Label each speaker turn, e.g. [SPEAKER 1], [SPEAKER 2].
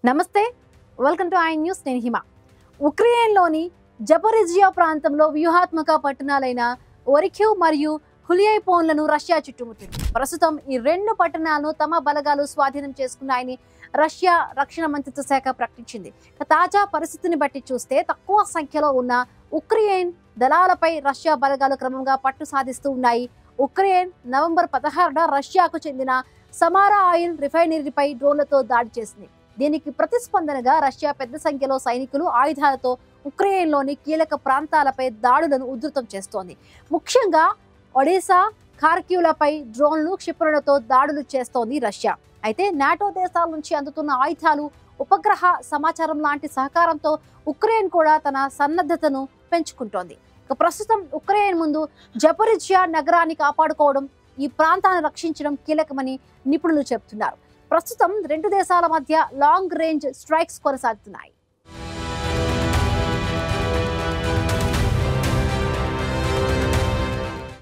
[SPEAKER 1] నమస్తే, welcome to I news. నేను హిమ. ఉక్రెయిన్లోని Zaporizhzhia ప్రాంతంలో వ్యూహాత్మక పట్టణాలైన ఒరిఖ్యవ్ మరియు హులియైపోన్లను రష్యా చుట్టుముట్టింది. ప్రస్తుతం ఈ రెండు పట్టణాలను తమ బలగాలు స్వాధీనం చేసుకున్నాయని రష్యా రక్షణ మంత్రిత్వ శాఖ ప్రకటించింది. తాజా పరిస్థితిని బట్టి చూస్తే తక్కువ సంఖ్యలో ఉన్న ఉక్రెయిన్ దళాలపై రష్యా బలగాలు క్రమంగా పట్టు సాధిస్తూ ఉన్నాయి. ఉక్రెయిన్ నవంబర్ 16న రష్యాకు చెందిన సమారా ఆయిల్ రిఫైనరీపై డ్రోన్లతో దాడి చేసింది. దీనికి ప్రతిస్పందనగా రష్యా పెద్ద సంఖ్యలో సైనికులు ఆయుధాలతో ఉక్రెయిన్లోని కీలక ప్రాంతాలపై దాడులను ఉధృతం చేస్తోంది. ముఖ్యంగా ఒడిశా, ఖార్కివ్లపై డ్రోన్లు, క్షిపణులతో దాడులు చేస్తోంది రష్యా. అయితే నాటో దేశాల నుంచి అందుతున్న ఆయుధాలు, ఉపగ్రహ సమాచారం లాంటి సహకారంతో ఉక్రెయిన్ కూడా తన సన్నద్ధతను పెంచుకుంటోంది. ప్రస్తుతం ఉక్రెయిన్ ముందు జపోరిజియా నగరాన్ని కాపాడుకోవడం, ఈ ప్రాంతాన్ని రక్షించడం కీలకమని నిపుణులు చెబుతున్నారు. ప్రస్తుతం రెండు దేశాల మధ్య లాంగ్ రేంజ్ స్ట్రైక్స్ కొనసాగుతున్నాయి.